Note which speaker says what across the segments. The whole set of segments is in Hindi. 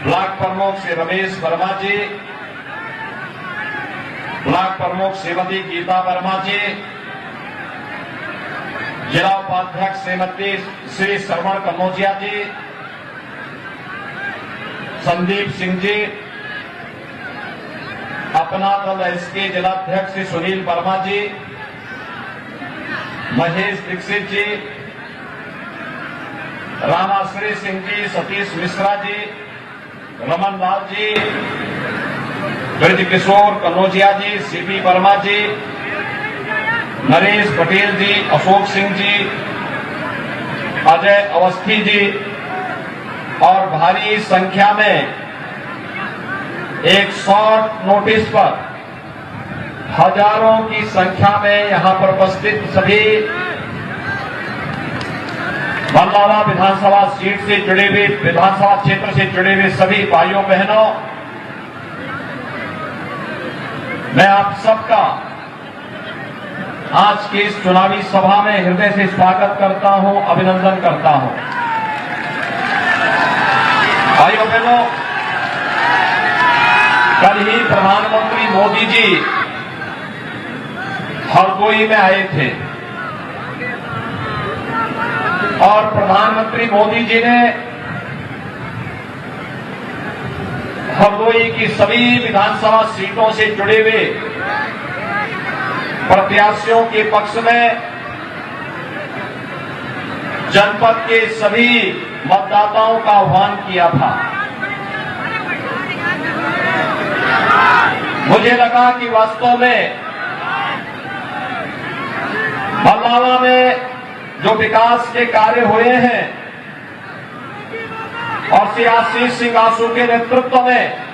Speaker 1: ब्लॉक प्रमुख श्री रमेश वर्मा जी, ब्लॉक प्रमुख श्रीमती गीता वर्मा जी, जिला उपाध्यक्ष श्रीमती श्री श्रवण कन्नौजिया जी, संदीप सिंह जी, अपना दल एसके जिलाध्यक्ष श्री सुनील वर्मा जी, महेश दीक्षित जी, रामाश्री सिंह जी, सतीश मिश्रा जी, रमन लाल जी, ब्रज किशोर कन्नौजिया जी, सीपी वर्मा जी, नरेश पटेल जी, अशोक सिंह जी, अजय अवस्थी जी और भारी संख्या में एक शॉर्ट नोटिस पर हजारों की संख्या में यहां पर उपस्थित सभी बल्लावा विधानसभा सीट से जुड़े हुए, विधानसभा क्षेत्र से जुड़े हुए सभी भाइयों बहनों, मैं आप सबका आज की इस चुनावी सभा में हृदय से स्वागत करता हूं, अभिनंदन करता हूं। भाइयों बहनों, कल ही प्रधानमंत्री मोदी जी हरदोई में आए थे और प्रधानमंत्री मोदी जी ने हरदोई की सभी विधानसभा सीटों से जुड़े हुए प्रत्याशियों के पक्ष में जनपद के सभी मतदाताओं का आह्वान किया था। मुझे लगा कि वास्तव में बल्लावा में जो विकास के कार्य हुए हैं और श्री आशीष सिंह आसू के नेतृत्व में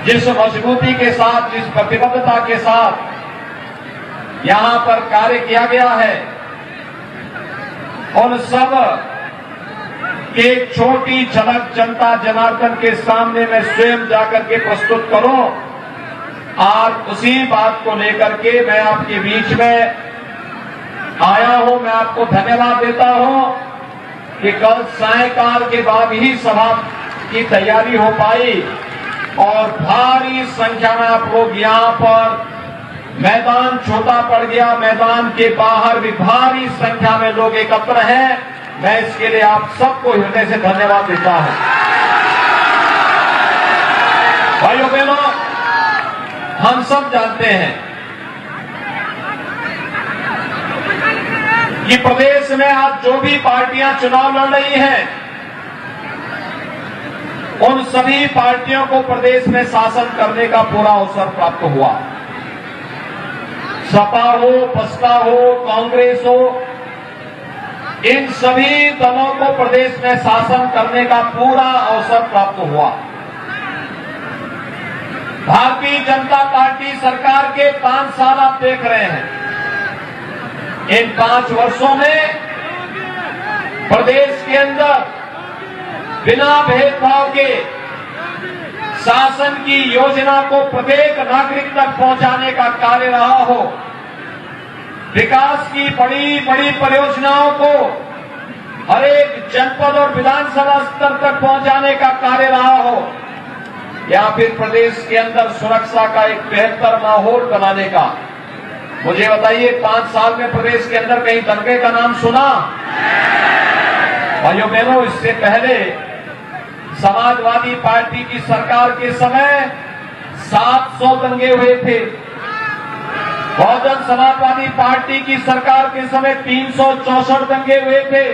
Speaker 1: जिस मजबूती के साथ, जिस प्रतिबद्धता के साथ यहां पर कार्य किया गया है, उन सब की एक छोटी झलक जनता जनार्दन के सामने मैं स्वयं जाकर के प्रस्तुत करूं और उसी बात को लेकर के मैं आपके बीच में आया हूं। मैं आपको धन्यवाद देता हूं कि कल सायंकाल के बाद ही सभा की तैयारी हो पाई और भारी संख्या में आप लोग यहां पर, मैदान छोटा पड़ गया, मैदान के बाहर भी भारी संख्या में लोग एकत्र हैं। मैं इसके लिए आप सबको हृदय से धन्यवाद देता हूं। भाइयों बहनों, हम सब जानते हैं कि प्रदेश में आज जो भी पार्टियां चुनाव लड़ रही हैं, उन सभी पार्टियों को प्रदेश में शासन करने का पूरा अवसर प्राप्त हुआ। सपा हो, बसपा हो, कांग्रेस हो, इन सभी दलों को प्रदेश में शासन करने का पूरा अवसर प्राप्त हुआ। भारतीय जनता पार्टी सरकार के 5 साल आप देख रहे हैं। इन 5 वर्षों में प्रदेश के अंदर बिना भेदभाव के शासन की योजना को प्रत्येक नागरिक तक पहुंचाने का कार्य रहा हो, विकास की बड़ी बड़ी परियोजनाओं को हर एक जनपद और विधानसभा स्तर तक पहुंचाने का कार्य रहा हो, या फिर प्रदेश के अंदर सुरक्षा का एक बेहतर माहौल बनाने का। मुझे बताइए, 5 साल में प्रदेश के अंदर कहीं दंगे का नाम सुना? भाइयों बहनों, इससे पहले समाजवादी पार्टी की सरकार के समय 700 दंगे हुए थे। बहुजन समाजवादी पार्टी की सरकार के समय 364 दंगे हुए थे।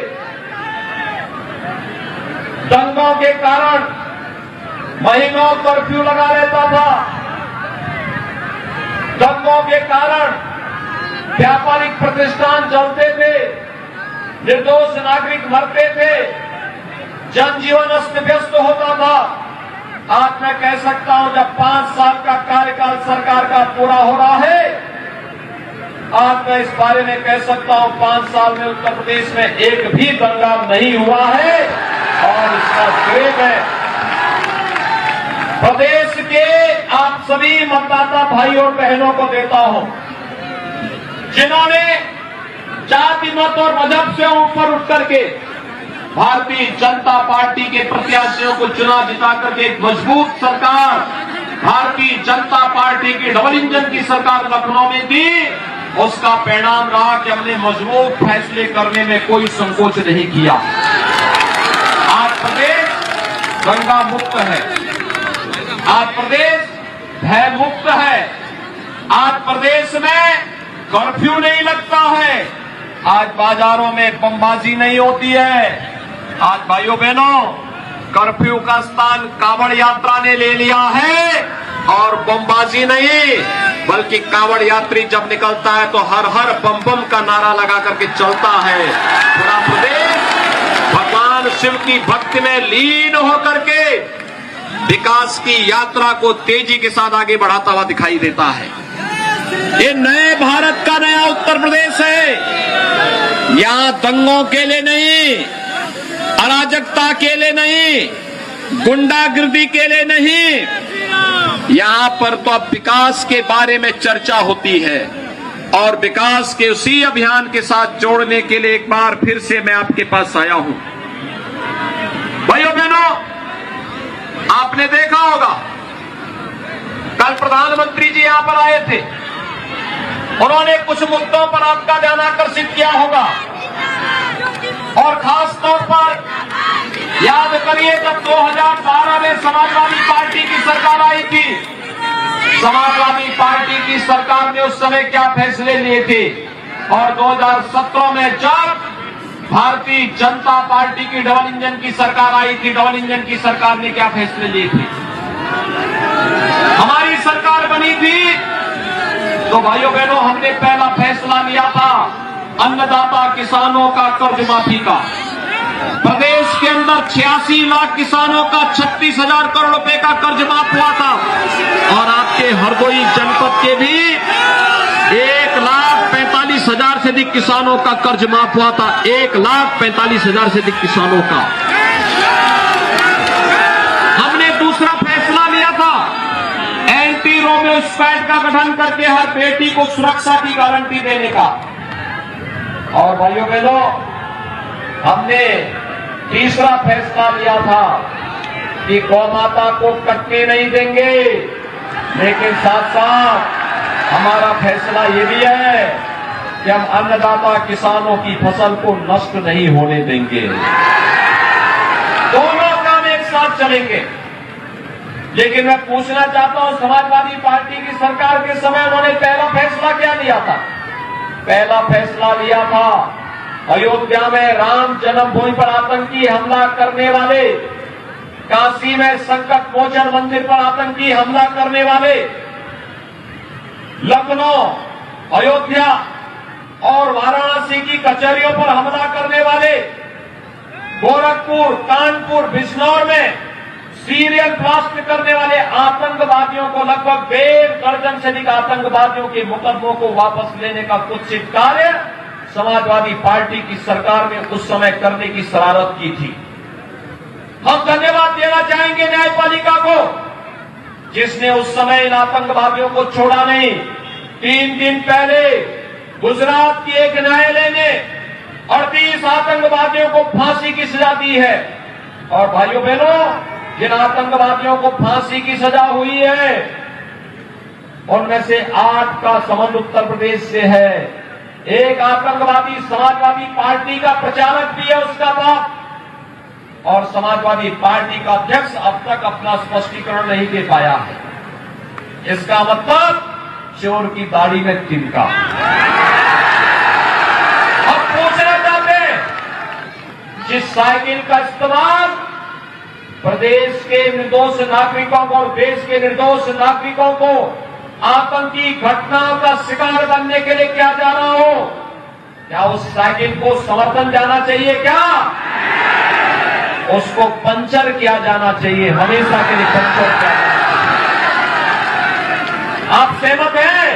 Speaker 1: दंगों के कारण महीनों कर्फ्यू लगा रहता था। दंगों के कारण व्यापारिक प्रतिष्ठान चलते थे, निर्दोष नागरिक मरते थे, जनजीवन अस्त व्यस्त होता था। आज मैं कह सकता हूं, जब 5 साल का कार्यकाल सरकार का पूरा हो रहा है, आज मैं इस बारे में कह सकता हूं 5 साल में उत्तर प्रदेश में एक भी दंगा नहीं हुआ है। और इसका श्रेय मैं प्रदेश के आप सभी मतदाता भाई और बहनों को देता हूं, जिन्होंने जाति मत और मजहब से ऊपर उठ करके भारतीय जनता पार्टी के प्रत्याशियों को चुनाव जिता करके एक मजबूत सरकार भारतीय जनता पार्टी की डबल इंजन की सरकार लखनऊ में दी, उसका परिणाम रहा कि हमने मजबूत फैसले करने में कोई संकोच नहीं किया। आज प्रदेश दंगा मुक्त है, आज प्रदेश भय मुक्त है, आज प्रदेश में कर्फ्यू नहीं लगता है, आज बाजारों में बमबाजी नहीं होती है। आज भाइयों बहनों, कर्फ्यू का स्थान कांवड़ यात्रा ने ले लिया है और बमबाजी नहीं, बल्कि कांवड़ यात्री जब निकलता है तो हर हर बम बम का नारा लगा करके चलता है। पूरा प्रदेश भगवान शिव की भक्ति में लीन होकर के विकास की यात्रा को तेजी के साथ आगे बढ़ाता हुआ दिखाई देता है। ये नए भारत का नया उत्तर प्रदेश है। यहां दंगों के लिए नहीं, अराजकता के लिए नहीं, गुंडागिर्दी के लिए नहीं, यहां पर तो अब विकास के बारे में चर्चा होती है और विकास के उसी अभियान के साथ जोड़ने के लिए एक बार फिर से मैं आपके पास आया हूं। भाइयों बहनों, आपने देखा होगा कल प्रधानमंत्री जी यहां पर आए थे, उन्होंने कुछ मुद्दों पर आपका ध्यान आकर्षित किया होगा और खास तौर पर याद करिए जब 2012 में समाजवादी पार्टी की सरकार आई थी, समाजवादी पार्टी की सरकार ने उस समय क्या फैसले लिए थे और 2017 में जब भारतीय जनता पार्टी की डबल इंजन की सरकार आई थी, डबल इंजन की सरकार ने क्या फैसले लिए थे। हमारी सरकार बनी थी तो भाइयों बहनों, हमने पहला फैसला लिया था अन्नदाता किसानों का कर्ज माफी का। प्रदेश के अंदर 86 लाख किसानों का 36,000 करोड़ रुपए का कर्ज माफ हुआ था और आपके हरदोई जनपद के भी 1,45,000 से अधिक किसानों का कर्ज माफ हुआ था। 1,45,000 से अधिक किसानों का। हमने दूसरा फैसला लिया था एंटी रोमियो स्क्वाड का गठन करके हर बेटी को सुरक्षा की गारंटी देने का। और भाइयों बहनों, हमने तीसरा फैसला लिया था कि गौ माता को कटने नहीं देंगे, लेकिन साथ साथ हमारा फैसला ये भी है कि हम अन्नदाता किसानों की फसल को नष्ट नहीं होने देंगे। दोनों काम एक साथ चलेंगे। लेकिन मैं पूछना चाहता हूं, समाजवादी पार्टी की सरकार के समय उन्होंने पहला फैसला क्या लिया था? पहला फैसला लिया था अयोध्या में राम जन्मभूमि पर आतंकी हमला करने वाले, काशी में संकट मोचन मंदिर पर आतंकी हमला करने वाले, लखनऊ, अयोध्या और वाराणसी की कचहरियों पर हमला करने वाले, गोरखपुर, कानपुर, बिजनौर में सीरियल ब्लास्ट करने वाले आतंकवादियों को, लगभग 1.5 दर्जन से अधिक आतंकवादियों के मुकदमों को वापस लेने का कुत्सित कार्य समाजवादी पार्टी की सरकार ने उस समय करने की शरारत की थी। हम धन्यवाद देना चाहेंगे न्यायपालिका को, जिसने उस समय इन आतंकवादियों को छोड़ा नहीं। 3 दिन पहले गुजरात की एक न्यायालय ने 38 आतंकवादियों को फांसी की सजा दी है। और भाइयों बहनों, जिन आतंकवादियों को फांसी की सजा हुई है उनमें से 8 का संबंध उत्तर प्रदेश से है। एक आतंकवादी समाजवादी पार्टी का प्रचारक भी है, उसका बाप, और समाजवादी पार्टी का अध्यक्ष अब तक अपना स्पष्टीकरण नहीं दे पाया है। इसका मतलब चोर की दाढ़ी में तिनका। अब पूछना चाहते हैं, जिस साइकिल का इस्तेमाल प्रदेश के निर्दोष नागरिकों को और देश के निर्दोष नागरिकों को आतंकी घटनाओं का शिकार बनने के लिए किया जा रहा हो, क्या उस साइकिल को समर्थन जाना चाहिए? क्या उसको पंचर किया जाना चाहिए? हमेशा के लिए पंचर किया जाना चाहिए। आप सहमत हैं?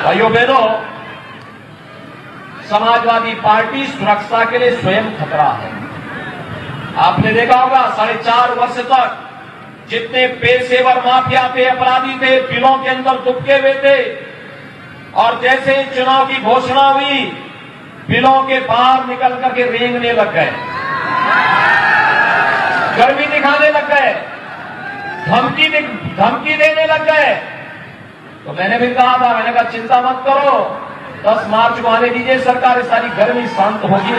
Speaker 1: भाइयों बहनों, समाजवादी पार्टी सुरक्षा के लिए स्वयं खतरा है। आपने देखा होगा 4.5 वर्ष तक जितने पेशेवर माफिया थे, अपराधी थे, बिलों के अंदर दुबके हुए थे, और जैसे ही चुनाव की घोषणा हुई बिलों के बाहर निकल करके रेंगने लग गए, गर्मी दिखाने लग गए, धमकी देने लग गए। तो मैंने भी कहा था, मैंने कहा चिंता मत करो, 10 मार्च को आने दीजिए, सरकार सारी गर्मी शांत होगी।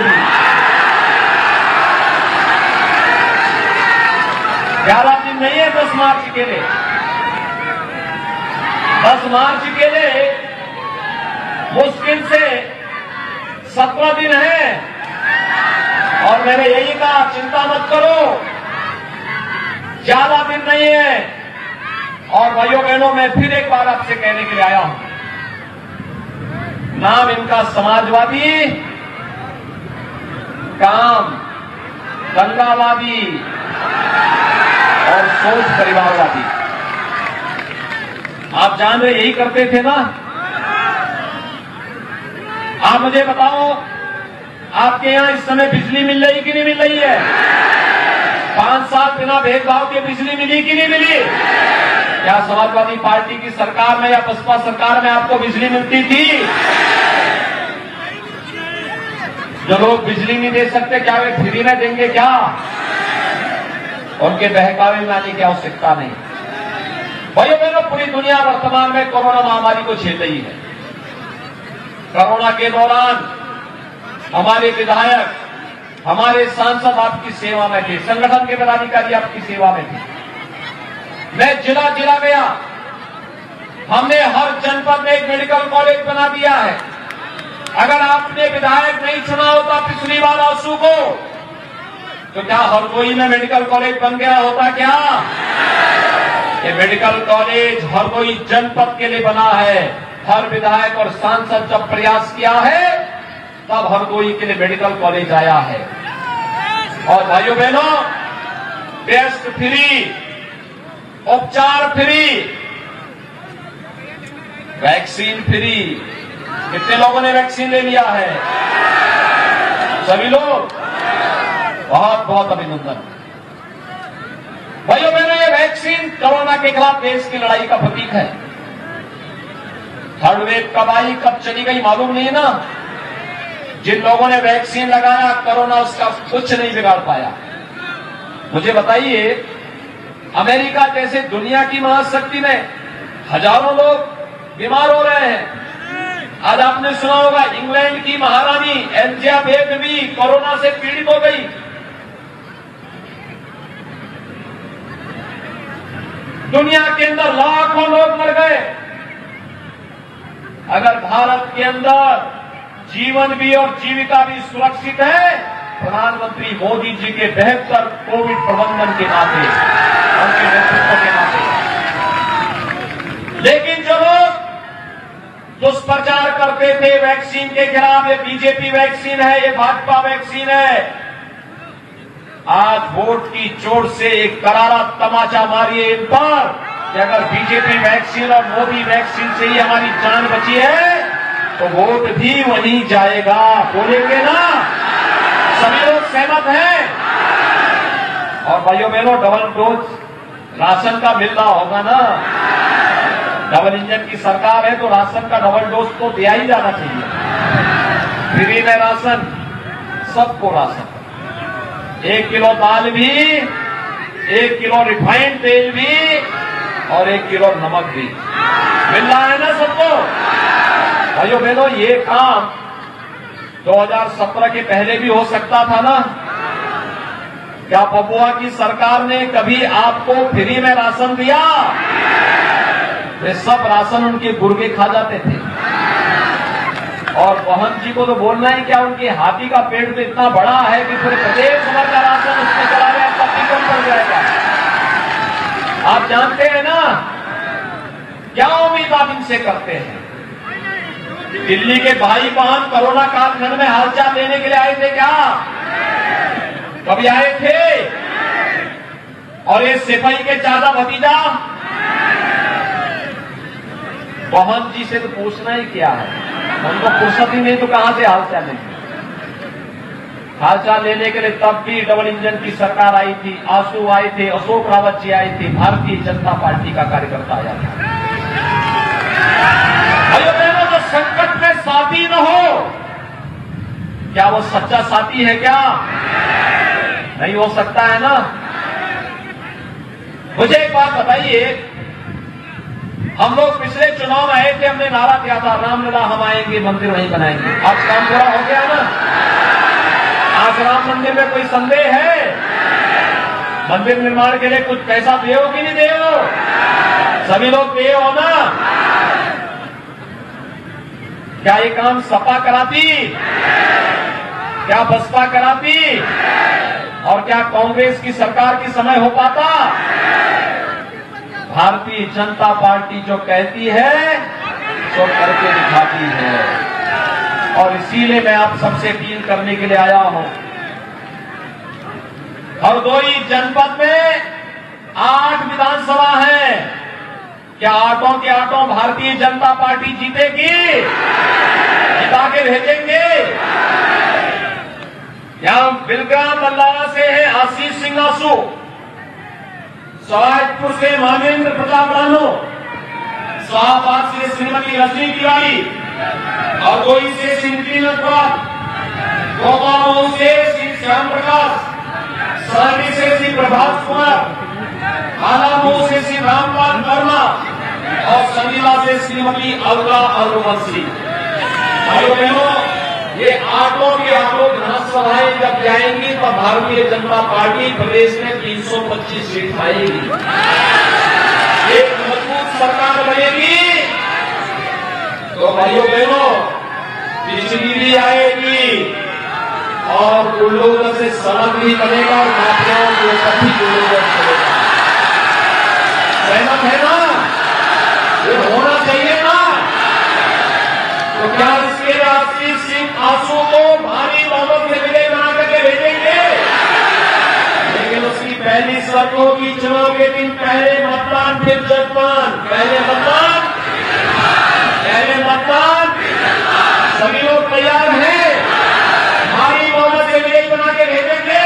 Speaker 1: 11 दिन नहीं है 10 मार्च के लिए, 10 मार्च के लिए मुश्किल से 17 दिन है। और मैंने यही कहा चिंता मत करो, ज्यादा दिन नहीं है। और भाइयों बहनों, मैं फिर एक बार आपसे कहने के लिए आया हूं, नाम इनका समाजवादी, काम दंगावादी और सोच परिवारवादी। आप जान रहे यही करते थे ना। आप मुझे बताओ, आपके यहां इस समय बिजली मिल रही कि नहीं मिल रही है? 5 साल बिना भेदभाव के बिजली मिली कि नहीं मिली? क्या समाजवादी पार्टी की सरकार में या बसपा सरकार में आपको बिजली मिलती थी? जो लोग बिजली नहीं दे सकते, क्या वे फ्री में देंगे क्या? उनके बहकावे में आने की आवश्यकता नहीं। भाइयों बहनों, पूरी दुनिया वर्तमान में कोरोना महामारी को झेल रही है। कोरोना के दौरान हमारे विधायक, हमारे सांसद आपकी सेवा में थे, संगठन के पदाधिकारी आपकी सेवा में थे। मैं जिला जिला गया, हमने हर जनपद में एक मेडिकल कॉलेज बना दिया है। अगर आपने विधायक नहीं चुना होता पिछली बार आंसू को, तो क्या हरदोई में मेडिकल कॉलेज बन गया होता क्या? ये मेडिकल कॉलेज हरदोई जनपद के लिए बना है। हर विधायक और सांसद जब प्रयास किया है, तब हरदोई के लिए मेडिकल कॉलेज आया है। और भाइयों बहनों, टेस्ट फ्री, उपचार फ्री, वैक्सीन फ्री। कितने लोगों ने वैक्सीन ले लिया है? सभी लोग, बहुत बहुत अभिनंदन। भाइयों बहनों, ये वैक्सीन कोरोना के खिलाफ देश की लड़ाई का प्रतीक है। थर्ड वेव कब आई, कब चली गई मालूम नहीं ना। जिन लोगों ने वैक्सीन लगाया, कोरोना उसका कुछ नहीं बिगाड़ पाया। मुझे बताइए, अमेरिका जैसे दुनिया की महाशक्ति में हजारों लोग बीमार हो रहे हैं। आज आपने सुना होगा, इंग्लैंड की महारानी एलिजाबेथ भी कोरोना से पीड़ित हो गई। दुनिया के अंदर लाखों लोग मर गए। अगर भारत के अंदर जीवन भी और जीविका भी सुरक्षित है, प्रधानमंत्री मोदी जी के बेहतर कोविड प्रबंधन के नाते, उनके नेतृत्व के नाते। लेकिन जो लोग दुष्प्रचार करते थे वैक्सीन के खिलाफ, ये बीजेपी वैक्सीन है, ये भाजपा वैक्सीन है, आज वोट की चोट से एक करारा तमाचा मारिए इन पर कि अगर बीजेपी वैक्सीन और मोदी वैक्सीन से ही हमारी जान बची है, तो वोट भी वहीं जाएगा। बोलेंगे ना? सभी लोग सहमत हैं? और भाइयों बहनों, डबल डोज राशन का मिल रहा होगा ना। डबल इंजन की सरकार है, तो राशन का डबल डोज तो दिया ही जाना चाहिए। फ्री में राशन, सबको राशन। 1 किलो दाल भी, 1 किलो रिफाइंड तेल भी और 1 किलो नमक भी मिल रहा है ना सबको। भाइयों बहनों, ये काम 2017 के पहले भी हो सकता था ना। क्या पपुआ की सरकार ने कभी आपको फ्री में राशन दिया? वे सब राशन उनके गुर्गे खा जाते थे। और मोहन जी को तो बोलना ही क्या, उनके हाथी का पेट तो इतना बड़ा है कि पूरे प्रदेश भर का राशन उसमें चला गया, तब भी कम पड़ जाएगा। आप जानते हैं ना, क्या उम्मीद आप इनसे करते हैं? दिल्ली के भाई बहन कोरोना कालखंड में हालचाल लेने के लिए आए थे क्या? कभी आए थे? और ये सिपाही के चाचा भतीजा मोहन जी से तो पूछना ही क्या है, उनको फुर्सत ही नहीं, तो कहां से हालचाल लेंगे? हालचाल लेने के लिए तब भी डबल इंजन की सरकार आई थी, आंसू आए थे, अशोक रावत जी आए थे, भारतीय जनता पार्टी का कार्यकर्ता आया था। भाइयों बहनों, जो संकट में साथी न हो, क्या वो सच्चा साथी है क्या? नहीं हो सकता है ना। मुझे एक बात बताइए, हम लोग पिछले चुनाव में आए थे, हमने नारा दिया था रामलला हम आएंगे मंदिर वहीं बनाएंगे। आज काम पूरा हो गया ना। आज राम मंदिर में कोई संदेह है? मंदिर निर्माण के लिए कुछ पैसा दिए हो कि नहीं दिए हो? सभी लोग दिए हो ना? क्या ये काम सपा कराती? क्या बसपा कराती? और क्या कांग्रेस की सरकार के समय हो पाता? भारतीय जनता पार्टी जो कहती है तो करके दिखाती है। और इसीलिए मैं आप सबसे अपील करने के लिए आया हूं। हरदोई जनपद में 8 विधानसभा है। क्या 8 के 8 भारतीय जनता पार्टी जीतेगी? जिता के भेजेंगे। यहां बिलग्राम बल्लारा से है आशीष सिंह आसू, सवायतपुर से महेंद्र प्रताप रानो, शाहबाद से श्रीमती रजनी तिवारी, हरदोई से श्री नटराज, गोपाल से श्री श्याम प्रकाश, सरनी से श्री प्रभात कुमार, आलामऊ से श्री रामपाल वर्मा और सनीला से श्रीमती अलका अरुवंशी। भाइयों बहनों, ये 8 की 8 विधानसभाएं जब जाएंगी तो भारतीय जनता पार्टी प्रदेश में 325 सीट पाएगी। एक मजबूत सरकार बनेगी तो भाइयों बहनों बिजली भी आएगी और बुलडोजर से सड़क भी बनेगा और माफियाओं को सभी बुलडोजर चलेगा। सहमत है ना? ये होना चाहिए ना? तो क्या इसके लिए आशीष सिंह आसू को भारी बहुमत से विजय बना करके भेजेंगे? लेकिन उसकी पहली शर्त होगी चुनाव के दिन पहले मतदान फिर जजमान। पहले मतदान, पहले मतदान। सभी लोग तैयार हैं? भारी बहुमत से विजय बना के भेजेंगे।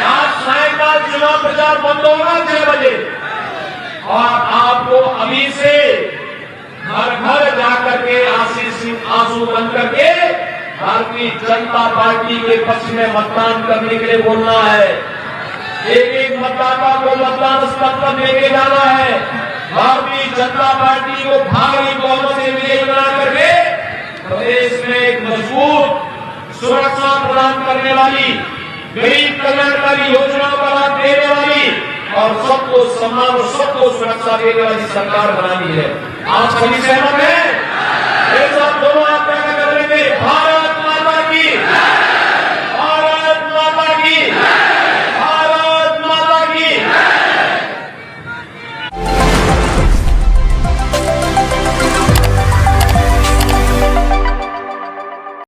Speaker 1: आज सायंकाल चुनाव प्रचार बंद होगा 6 बजे और आपको अभी से घर घर जाकर के आशीष सिंह आंसू बन करके भारतीय जनता पार्टी के पक्ष में मतदान करने के लिए बोलना है। एक एक मतदाता को मतदान स्थल पर लेके जाना है। भारतीय जनता पार्टी को भारी बहुमत से विजयी बना करके प्रदेश में एक मजबूत सुरक्षा प्रदान करने वाली, गरीब कल्याणकारी योजनाओं का लाभ देने वाली और सबको सम्मान और सबको सुरक्षा देने वाली सरकार बनानी है। आप सभी सहमत हैं?